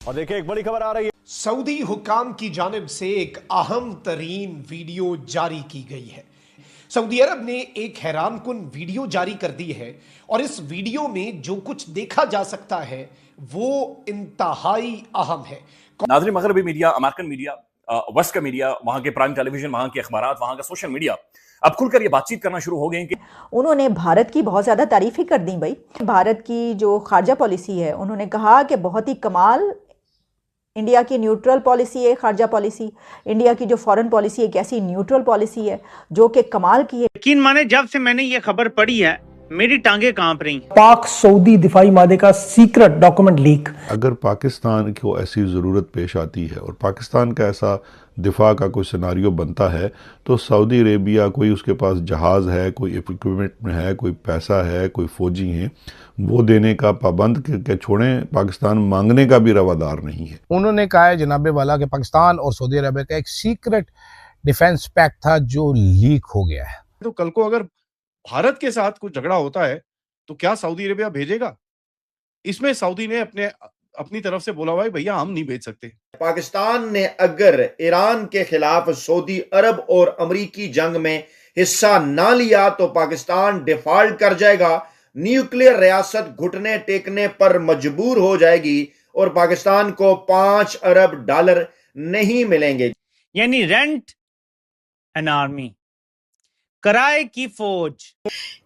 और देखिए एक बड़ी खबर आ रही है। सऊदी हुकाम की जानिब से एक अहम तरीन वीडियो जारी की गई है। सऊदी अरब ने एक हैरानकुन वीडियो जारी कर दी है और इस वीडियो में जो कुछ देखा जा सकता है वो इंतहाई अहम है। नाज़रीन, मगरबी मीडिया, अमेरिकन मीडिया, वेस्ट का मीडिया, वहां के प्राइम टेलीविजन, वहां के अखबार, वहां का सोशल मीडिया अब खुलकर ये बातचीत करना शुरू हो गए कि उन्होंने भारत की बहुत ज़्यादा तारीफ ही कर दी। भाई, भारत की जो खारजा पॉलिसी है, उन्होंने कहा कि बहुत ही कमाल इंडिया की न्यूट्रल पॉलिसी है। खारजा पॉलिसी, इंडिया की जो फॉरेन पॉलिसी है, एक ऐसी न्यूट्रल पॉलिसी है जो कि कमाल की है। यकीन माने, जब से मैंने ये खबर पढ़ी है मेरी टांगे कांप रही। पाक सऊदी दिफाई मादे का सीक्रेट डॉक्यूमेंट लीक। अगर पाकिस्तान को ऐसी ज़रूरत पेश आती है और पाकिस्तान का ऐसा दिफा का कोई सिनारियो बनता है तो सऊदी अरेबिया, कोई उसके पास जहाज़ है, कोई इक्विपमेंट है, कोई पैसा है, कोई फ़ौजी हैं, वो देने का पाबंद के छोड़ें, पाकिस्तान मांगने का भी रवादार नहीं है। उन्होंने कहा है जनाबे वाला कि पाकिस्तान और सऊदी अरब का एक सीक्रेट डिफेंस पैक्ट था जो लीक हो गया है। तो कल को अगर भारत के साथ कुछ झगड़ा होता है तो क्या सऊदी अरेबिया भेजेगा? इसमें सऊदी ने अपनी तरफ से बोला हुआ है भैया हम नहीं भेज सकते। पाकिस्तान ने अगर ईरान के खिलाफ सऊदी अरब और अमरीकी जंग में हिस्सा ना लिया तो पाकिस्तान डिफॉल्ट कर जाएगा, न्यूक्लियर रियासत घुटने टेकने पर मजबूर हो जाएगी और पाकिस्तान को $5 अरब नहीं मिलेंगे। यानी रेंट एन आर्मी, कराए की फौज।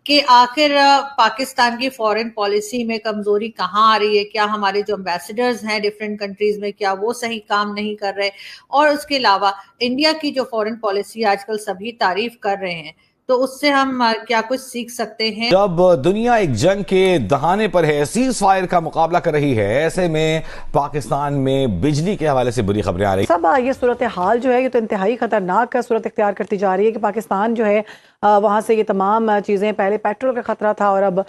कि आखिर पाकिस्तान की फॉरेन पॉलिसी में कमजोरी कहाँ आ रही है? क्या हमारे जो एम्बेसडर्स हैं डिफरेंट कंट्रीज में, क्या वो सही काम नहीं कर रहे? और उसके अलावा इंडिया की जो फॉरेन पॉलिसी आजकल सभी तारीफ कर रहे हैं, तो उससे हम क्या कुछ सीख सकते हैं? जब दुनिया एक जंग के दहाने पर है, सीज फायर का मुकाबला कर रही है, ऐसे में पाकिस्तान में बिजली के हवाले से बुरी खबरें आ रही सब ये सूरत हाल जो है ये तो इंतहाई खतरनाक सूरत इख्तियार करती जा रही है कि पाकिस्तान जो है वहां से ये तमाम चीजें, पहले पेट्रोल का खतरा था और अब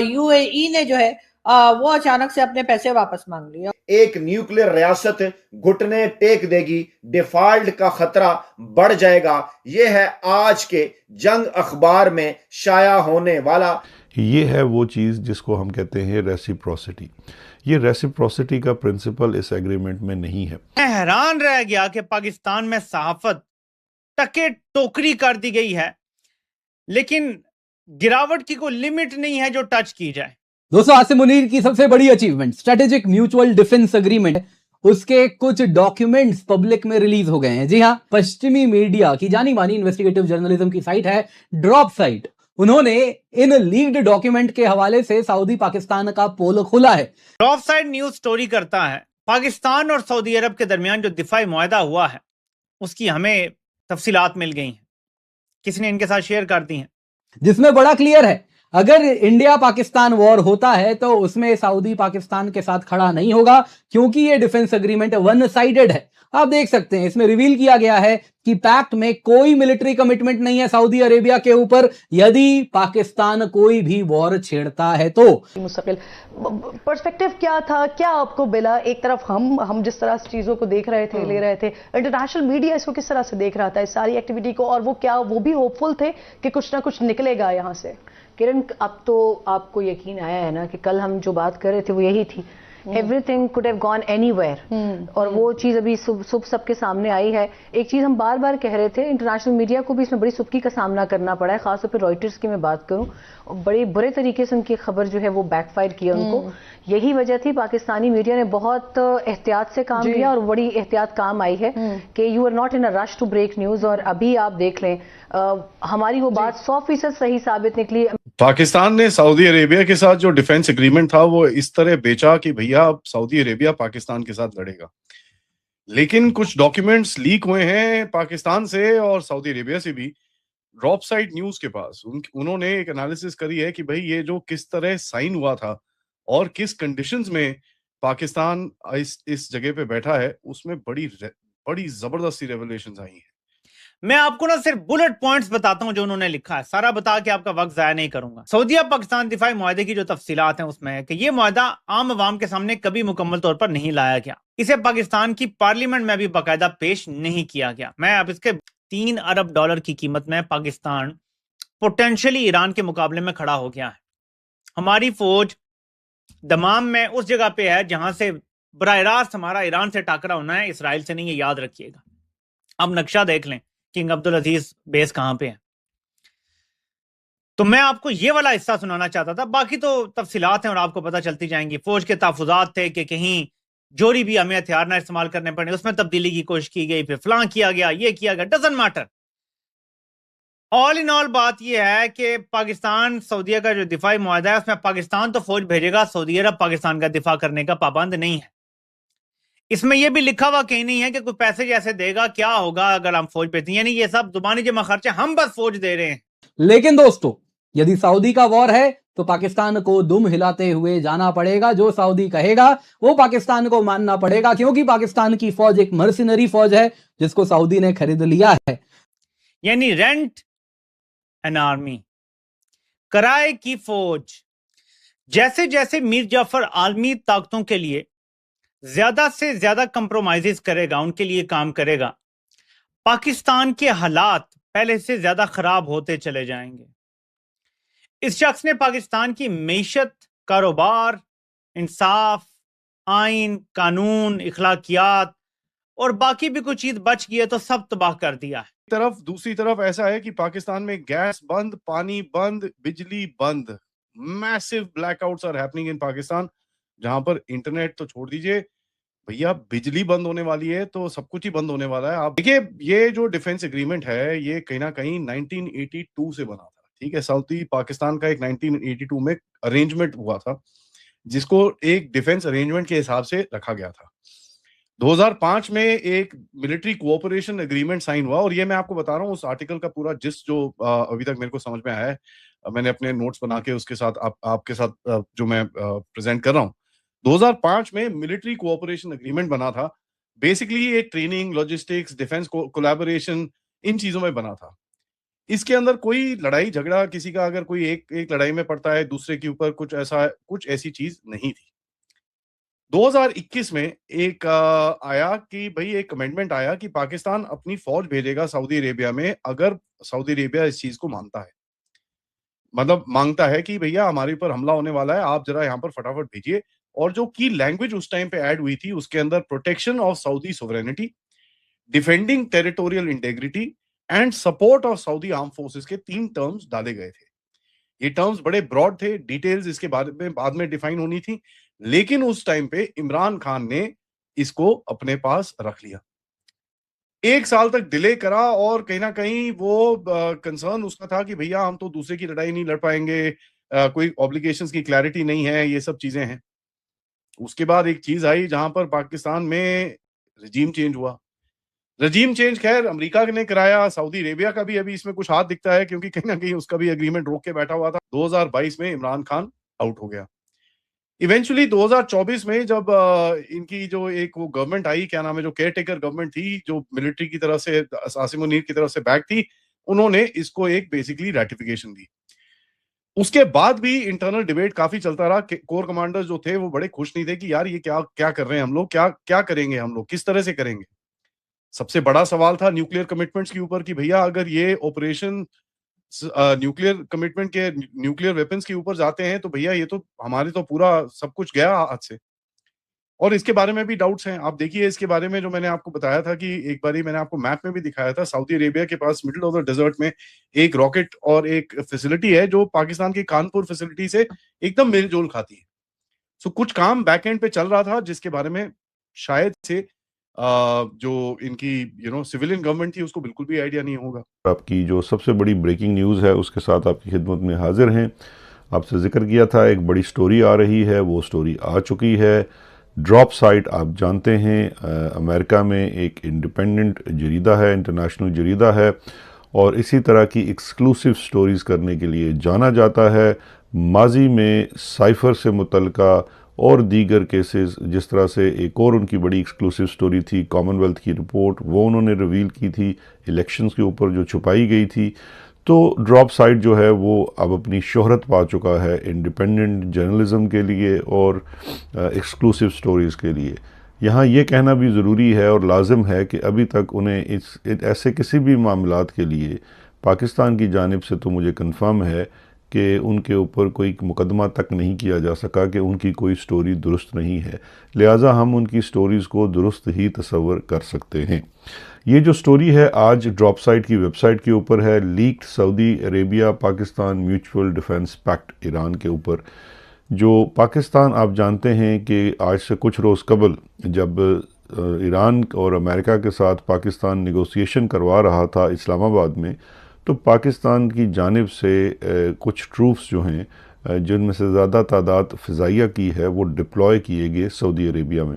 यूएई ने जो है वो अचानक से अपने पैसे वापस मांग लिए। एक न्यूक्लियर रियासत घुटने टेक देगी, डिफॉल्ट का खतरा बढ़ जाएगा। यह है आज के जंग अखबार में शाया होने वाला। ये है वो चीज़ जिसको हम कहते हैं रेसिप्रोसिटी। ये रेसिप्रोसिटी का प्रिंसिपल इस एग्रीमेंट में नहीं है। मैं हैरान रह गया कि पाकिस्तान में सहाफत टके टोकरी कर दी गई है, लेकिन गिरावट की कोई लिमिट नहीं है जो टच की जाए। दोस्तों, आसिम मुनीर की सबसे बड़ी achievement strategic mutual defence agreement, उसके कुछ डॉक्यूमेंट्स पब्लिक में रिलीज हो गए हैं। जी हां, पश्चिमी मीडिया की जानी मानी इन्वेस्टिगेटिव जर्नलिज्म की साइट है ड्रॉप साइट, उन्होंने इन लीक्ड डॉक्यूमेंट के हवाले से सऊदी पाकिस्तान का पोल खोला है। ड्रॉप साइट न्यूज स्टोरी करता है पाकिस्तान और सऊदी अरब के दरमियान जो दिफाई मुआहदा हुआ है उसकी हमें तफसीलात मिल गई हैं, किसी ने इनके साथ शेयर कर दी हैं, जिसमें बड़ा क्लियर है अगर इंडिया पाकिस्तान वॉर होता है तो उसमें सऊदी पाकिस्तान के साथ खड़ा नहीं होगा, क्योंकि ये डिफेंस एग्रीमेंट वन साइडेड है। आप देख सकते हैं इसमें रिवील किया गया है कि पैक्ट में कोई मिलिट्री कमिटमेंट नहीं है सऊदी अरेबिया के ऊपर यदि पाकिस्तान कोई भी वॉर छेड़ता है तो। मुस्तकिल पर्सपेक्टिव क्या था, क्या आपको मिला? एक तरफ हम जिस तरह से चीजों को देख रहे थे, ले रहे थे, इंटरनेशनल मीडिया इसको किस तरह से देख रहा था, इस सारी एक्टिविटी को, और वो भी होपफुल थे कि कुछ ना कुछ निकलेगा यहां से? किरण, अब तो आपको यकीन आया है ना कि कल हम जो बात कर रहे थे वो यही थी, everything could have gone anywhere, और वो चीज अभी सुबह सबके सामने आई है। एक चीज हम बार बार कह रहे थे, इंटरनेशनल मीडिया को भी इसमें बड़ी सुबकी का सामना करना पड़ा है, खासतौर पर रॉयटर्स की मैं बात करूं, बड़े बुरे तरीके से उनकी खबर जो है वो बैकफायर किया उनको। यही वजह थी, पाकिस्तानी मीडिया ने बहुत एहतियात से काम किया और बड़ी एहतियात काम आई है कि you are not in a rush to break news. और अभी आप देख लें हमारी वो बात 100% सही साबित निकली। पाकिस्तान ने सऊदी अरेबिया के साथ जो डिफेंस एग्रीमेंट था वो इस तरह बेचा कि भैया अब सऊदी अरेबिया पाकिस्तान के साथ लड़ेगा, लेकिन कुछ डॉक्यूमेंट्स लीक हुए हैं पाकिस्तान से और सऊदी अरेबिया से भी। ड्रॉप साइट न्यूज के पास उन्होंने एक एनालिसिस करी है कि भाई ये जो किस तरह साइन हुआ था और किस कंडीशंस में पाकिस्तान इस जगह पे बैठा है, उसमें बड़ी जबरदस्ती रेवलेशंस आई हैं। मैं आपको ना सिर्फ बुलेट पॉइंट्स बताता हूं जो उन्होंने लिखा है, सारा बता के आपका वक्त जाया नहीं करूंगा। सऊदी पाकिस्तान दिफाई मुआहदे की जो तफसीलात हैं उसमें है कि ये मुआहदा आम आवाम के सामने कभी मुकम्मल तौर पर नहीं लाया गया, इसे पाकिस्तान की पार्लियामेंट में भी बाकायदा पेश नहीं किया गया। मैं अब इसके $3 अरब की कीमत में पाकिस्तान पोटेंशियली ईरान के मुकाबले में खड़ा हो गया है। हमारी फौज दमाम में उस जगह पे है जहां से बराह रास्त हमारा ईरान से टाकरा होना है, इसराइल से नहीं, ये याद रखिएगा। अब नक्शा देख लें किंग अब्दुल अजीज बेस कहां पे है। तो मैं आपको ये वाला हिस्सा सुनाना चाहता था, बाकी तो तफसीलात हैं और आपको पता चलती जाएंगी। फौज के तहफुजात थे कि कहीं जोरी भी हमें हथियार ना इस्तेमाल करने पड़े, उसमें तब्दीली की कोशिश की गई, फिर फलां किया गया, ये किया गया, doesn't matter. All in all बात यह है कि पाकिस्तान सऊदीया का जो दिफाई मुआहदा है उसमें पाकिस्तान तो फौज भेजेगा, सऊदी अरब पाकिस्तान का दिफा करने का पाबंद नहीं है। इसमें यह भी लिखा हुआ कहीं नहीं है कि कोई पैसे जैसे देगा, क्या होगा अगर हम फौज भेजते हैं, यानी ये सब जुबानी जमा खर्चे हम बस फौज दे रहे हैं। लेकिन दोस्तों, यदि सऊदी का वॉर है तो पाकिस्तान को दुम हिलाते हुए जाना पड़ेगा। जो सऊदी कहेगा वो पाकिस्तान को मानना पड़ेगा, क्योंकि पाकिस्तान की फौज एक मर्सिनरी फौज है जिसको सऊदी ने खरीद लिया है। यानी रेंट एन आर्मी, किराए की फौज। जैसे जैसे मीर जाफर आलमी ताकतों के लिए ज्यादा से ज्यादा कंप्रोमाइजेस करेगा, उनके लिए काम करेगा, पाकिस्तान के हालात पहले से ज्यादा खराब होते चले जाएंगे। इस शख्स ने पाकिस्तान की मैशत, कारोबार, इंसाफ, आइन, कानून, इखलाकियात और बाकी भी कुछ चीज बच गई है तो सब तबाह कर दिया है। दूसरी तरफ ऐसा है कि पाकिस्तान में गैस बंद, पानी बंद, बिजली बंद, massive blackouts are happening in Pakistan, जहां पर इंटरनेट तो छोड़ दीजिए भैया, बिजली बंद होने वाली है तो सब कुछ ही बंद होने वाला है। आप देखिए, ये जो डिफेंस एग्रीमेंट है ये कहीं ना कहीं 1982 से बना था, ठीक है। सऊदी पाकिस्तान का एक 1982 में अरेंजमेंट हुआ था जिसको एक डिफेंस अरेंजमेंट के हिसाब से रखा गया था। 2005 में एक मिलिट्री कोऑपरेशन एग्रीमेंट साइन हुआ, और ये मैं आपको बता रहा हूँ उस आर्टिकल का पूरा जिस जो अभी तक मेरे को समझ में आया है, मैंने अपने नोट्स बना के उसके साथ आपके साथ जो मैं प्रेजेंट कर रहा हूँ। 2005 में मिलिट्री कोऑपरेशन एग्रीमेंट बना था। बेसिकली ये ट्रेनिंग, लॉजिस्टिक्स, डिफेंस कोलैबोरेशन, इन चीजों में बना था। इसके अंदर कोई लड़ाई झगड़ा, किसी का अगर कोई एक लड़ाई में पड़ता है दूसरे के ऊपर, कुछ ऐसी चीज नहीं थी। 2021 में एक आया कि भाई एक कमेंटमेंट आया कि पाकिस्तान अपनी फौज भेजेगा सऊदी अरेबिया में अगर सऊदी अरेबिया इस चीज को मानता है, मतलब मांगता है कि भैया हमारे ऊपर हमला होने वाला है, आप जरा यहाँ पर फटाफट भेजिए। और जो की लैंग्वेज उस टाइम पे ऐड हुई थी उसके अंदर protection of Saudi sovereignty, defending territorial integrity and support of Saudi arm forces के 3 टर्म्स डाले गए थे। ये टर्म्स बड़े ब्रॉड थे, डिटेल्स इसके बारे में बाद में डिफाइन होनी थी, लेकिन उस टाइम पे इमरान खान ने इसको अपने पास रख लिया। 1 साल तक डिले करा और कहीं ना कहीं वो कंसर्न उसका था कि भैया हम तो दूसरे की लड़ाई नहीं लड़ पाएंगे, कोई ऑब्लिगेशंस की क्लैरिटी नहीं है, ये सब चीजें हैं। उसके बाद एक चीज आई जहां पर पाकिस्तान में रजीम चेंज हुआ। रजीम चेंज खैर अमेरिका ने कराया, सऊदी अरेबिया का भी अभी इसमें कुछ हाथ दिखता है क्योंकि कहीं ना कहीं उसका भी एग्रीमेंट रोक के बैठा हुआ था। 2022 में इमरान खान आउट हो गया। इवेंचुअली 2024 में जब इनकी जो एक वो गवर्नमेंट आई, क्या नाम है, जो केयर टेकर गवर्नमेंट थी, जो मिलिट्री की तरफ से, आसिम मुनीर की तरफ से बैक थी, उन्होंने इसको एक बेसिकली रेटिफिकेशन दी। उसके बाद भी इंटरनल डिबेट काफी चलता रहा। कोर कमांडर्स जो थे वो बड़े खुश नहीं थे कि यार ये क्या क्या कर रहे हैं हम लोग, क्या करेंगे हम लोग, किस तरह से करेंगे। सबसे बड़ा सवाल था न्यूक्लियर कमिटमेंट्स के ऊपर कि भैया अगर ये ऑपरेशन न्यूक्लियर कमिटमेंट के, न्यूक्लियर वेपन्स के ऊपर जाते हैं तो भैया ये तो हमारे तो पूरा सब कुछ गया हाथ से। और इसके बारे में भी डाउट्स हैं। आप देखिए इसके बारे में जो मैंने आपको बताया था कि एक बारी मैंने आपको मैप में भी दिखाया था, सऊदी अरेबिया के पास मिडिल ऑफ द डेजर्ट में एक रॉकेट और एक फैसिलिटी है जो पाकिस्तान की कानपुर फैसिलिटी से एकदम मेलजोल खाती है। सो कुछ काम बैक एंड पे चल रहा था जिसके बारे में शायद से जो इनकी सिविलियन गवर्नमेंट थी उसको बिल्कुल भी आइडिया नहीं होगा। आपकी जो सबसे बड़ी ब्रेकिंग न्यूज़ है उसके साथ आपकी खिदमत में हाजिर हैं। आपसे जिक्र किया था एक बड़ी स्टोरी आ रही है, वो स्टोरी आ चुकी है। ड्रॉप साइट आप जानते हैं अमेरिका में एक इंडिपेंडेंट जरीदा है, इंटरनेशनल जरीदा है, और इसी तरह की एक्सक्लूसिव स्टोरीज़ करने के लिए जाना जाता है। माजी में साइफ़र से मुतल्लिका और दीगर केसेस, जिस तरह से एक और उनकी बड़ी एक्सक्लूसिव स्टोरी थी कॉमनवेल्थ की रिपोर्ट, वो उन्होंने रिवील की थी इलेक्शंस के ऊपर जो छुपाई गई थी। तो ड्रॉप साइट जो है वो अब अपनी शोहरत पा चुका है इंडिपेंडेंट जर्नलिज्म के लिए और एक्सक्लूसिव स्टोरीज़ के लिए। यहाँ ये कहना भी ज़रूरी है और लाजिम है कि अभी तक उन्हें ऐसे किसी भी मामलात के लिए पाकिस्तान की जानिब से तो मुझे कन्फर्म है कि उनके ऊपर कोई मुकदमा तक नहीं किया जा सका कि उनकी कोई स्टोरी दुरुस्त नहीं है, लिहाजा हम उनकी स्टोरीज़ को दुरुस्त ही तसव्वुर कर सकते हैं। ये जो स्टोरी है आज ड्रॉप साइट की वेबसाइट के ऊपर है, leaked Saudi Arabia Pakistan mutual defence pact Iran के ऊपर। जो पाकिस्तान आप जानते हैं कि आज से कुछ रोज़ कबल जब ईरान और अमेरिका के साथ पाकिस्तान नेगोशिएशन करवा रहा था इस्लामाबाद में, तो पाकिस्तान की जानिब से कुछ ट्रूप्स जो हैं जिनमें से ज़्यादा तादाद फ़िज़ाइया की है वो डिप्लॉय किए गए सऊदी अरेबिया में,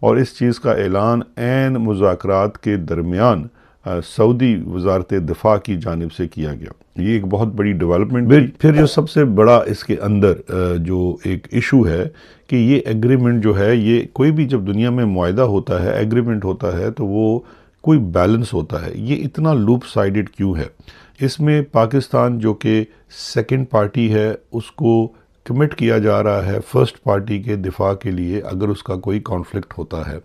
और इस चीज़ का ऐलान ऐन मुज़ाकरात के दरमियान सऊदी वजारत दिफा की जानिब से किया गया। ये एक बहुत बड़ी डेवलपमेंट। फिर जो सबसे बड़ा इसके अंदर जो एक इशू है कि ये एग्रीमेंट जो है, ये कोई भी जब दुनिया में मुआहदा होता है, एग्रीमेंट होता है, तो वो कोई बैलेंस होता है। ये इतना लूप साइडेड क्यों है? इसमें पाकिस्तान जो कि सेकंड पार्टी है उसको कमिट किया जा रहा है फर्स्ट पार्टी के दिफा के लिए अगर उसका कोई कॉन्फ्लिक्ट होता है,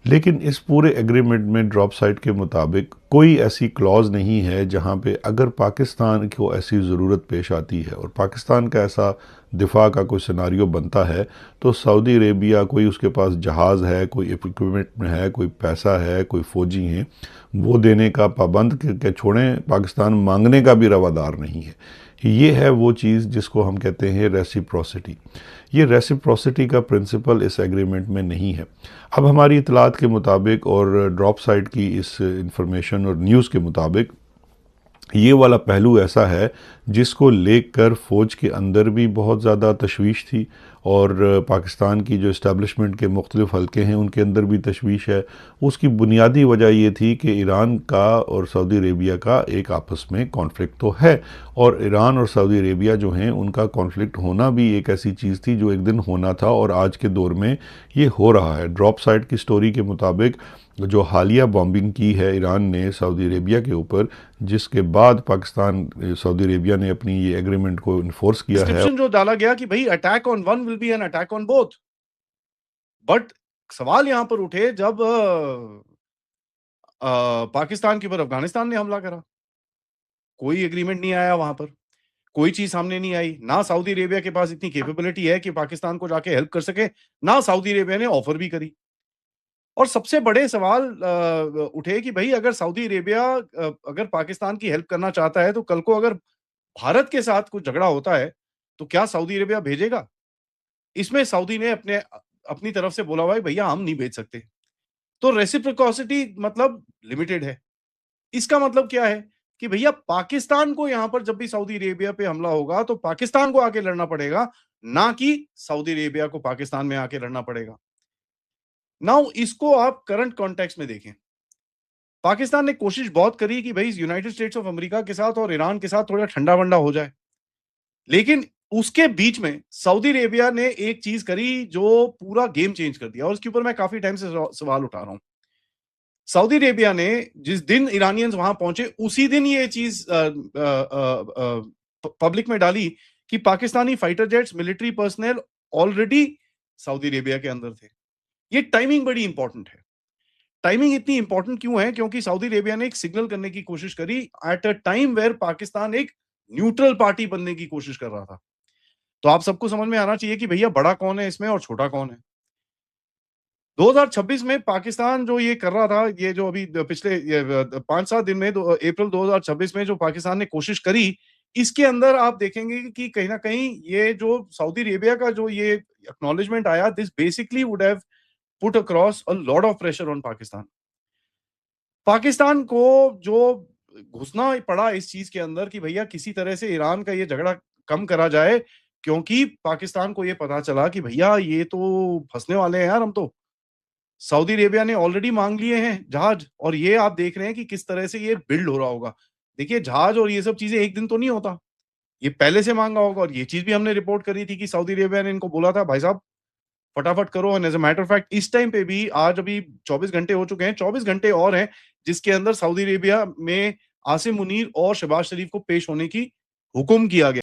लेकिन इस पूरे एग्रीमेंट में ड्रॉप साइट के मुताबिक कोई ऐसी क्लॉज नहीं है जहां पे अगर पाकिस्तान को ऐसी ज़रूरत पेश आती है और पाकिस्तान का ऐसा दिफा का कोई सिनारियो बनता है तो सऊदी अरेबिया, कोई उसके पास जहाज़ है, कोई इक्विपमेंट में है, कोई पैसा है, कोई फ़ौजी हैं, वो देने का पाबंद के छोड़ें, पाकिस्तान मांगने का भी रवादार नहीं है। ये है वो चीज़ जिसको हम कहते हैं रेसिप्रोसिटी। ये रेसिप्रोसिटी का प्रिंसिपल इस एग्रीमेंट में नहीं है। अब हमारी इतलात के मुताबिक और ड्रॉप साइट की इस इंफॉर्मेशन और न्यूज़ के मुताबिक ये वाला पहलू ऐसा है जिसको लेकर फ़ौज के अंदर भी बहुत ज़्यादा तशवीश थी और पाकिस्तान की जो इस्टेब्लिशमेंट के मुख्तलिफ हल्के हैं उनके अंदर भी तशवीश है। उसकी बुनियादी वजह ये थी कि ईरान का और सऊदी अरेबिया का एक आपस में कॉन्फ्लिक्ट तो है, और ईरान और सऊदी अरेबिया जो हैं उनका कॉन्फ्लिक्ट होना भी एक ऐसी चीज़ थी जो एक दिन होना था और आज के दौर में ये हो रहा है। ड्रॉप साइट की स्टोरी के मुताबिक जो हालिया बॉम्बिंग की है ईरान ने सऊदी अरेबिया के ऊपर, जिसके बाद पाकिस्तान सऊदी अरेबिया ने अपनी ये एग्रीमेंट को इन्फोर्स किया है, जो डाला गया कि भाई attack on one will be an attack on both. But सवाल यहां पर उठे जब पाकिस्तान के ऊपर अफगानिस्तान ने हमला करा, कोई एग्रीमेंट नहीं आया, वहां पर कोई चीज सामने नहीं आई। ना सऊदी अरेबिया के पास इतनी कैपेबिलिटी है कि पाकिस्तान को जाके हेल्प कर सके, ना सऊदी अरेबिया ने ऑफर भी करी। और सबसे बड़े सवाल उठे कि भाई अगर सऊदी अरेबिया अगर पाकिस्तान की हेल्प करना चाहता है तो कल को अगर भारत के साथ कुछ झगड़ा होता है तो क्या सऊदी अरेबिया भेजेगा? इसमें सऊदी ने अपनी तरफ से बोला हुआ है भैया हम नहीं भेज सकते। तो रेसिप्रोसिटी मतलब लिमिटेड है। इसका मतलब क्या है कि भैया पाकिस्तान को यहां पर जब भी सऊदी अरेबिया पे हमला होगा तो पाकिस्तान को आके लड़ना पड़ेगा, ना कि सऊदी अरेबिया को पाकिस्तान में आके लड़ना पड़ेगा। नाउ इसको आप करंट कॉन्टेक्स्ट में देखें। पाकिस्तान ने कोशिश बहुत करी कि भाई यूनाइटेड स्टेट्स ऑफ अमेरिका के साथ और ईरान के साथ थोड़ा ठंडा वंडा हो जाए, लेकिन उसके बीच में सऊदी अरेबिया ने एक चीज करी जो पूरा गेम चेंज कर दिया, और उसके ऊपर मैं काफी टाइम से सवाल उठा रहा हूं। सऊदी अरेबिया ने जिस दिन ईरानियंस वहां पहुंचे उसी दिन ये चीज पब्लिक में डाली कि Pakistani fighter jets, military personnel already Saudi Arabia के अंदर थे। ये टाइमिंग बड़ी इंपॉर्टेंट है। टाइमिंग इतनी इंपॉर्टेंट क्यों है? क्योंकि सऊदी अरेबिया ने एक सिग्नल करने की कोशिश करी at a time where Pakistan एक न्यूट्रल पार्टी बनने की कोशिश कर रहा था। तो आप सबको समझ में आना चाहिए कि भैया बड़ा कौन है इसमें और छोटा कौन है। 2026 में पाकिस्तान जो ये कर रहा था, ये जो अभी पिछले 5-7 दिन में अप्रैल 2026 में जो पाकिस्तान ने कोशिश करी, इसके अंदर आप देखेंगे कि कहीं ना कहीं ये जो सऊदी अरेबिया का जो ये एक्नॉलेजमेंट आया, this basically would have put across a lot of pressure on Pakistan. Pakistan को जो घुसना पड़ा इस चीज के अंदर कि भैया किसी तरह से ईरान का ये झगड़ा कम करा जाए, क्योंकि पाकिस्तान को ये पता चला कि भैया ये तो फंसने वाले हैं यार हम तो। सऊदी अरेबिया ने ऑलरेडी मांग लिए हैं जहाज, और ये आप देख रहे हैं कि किस तरह से ये बिल्ड हो रहा होगा। देखिए जहाज और ये सब चीजें एक दिन तो नहीं होता, ये पहले से मांगा होगा। और ये चीज भी हमने रिपोर्ट करी थी कि सऊदी अरेबिया ने इनको बोला था भाई साहब फटाफट करो। And as a matter of fact इस टाइम पे भी आज अभी 24 घंटे हो चुके हैं, 24 घंटे और हैं जिसके अंदर सऊदी अरेबिया में आसिम मुनीर और शहबाज शरीफ को पेश होने की हुक्म किया गया।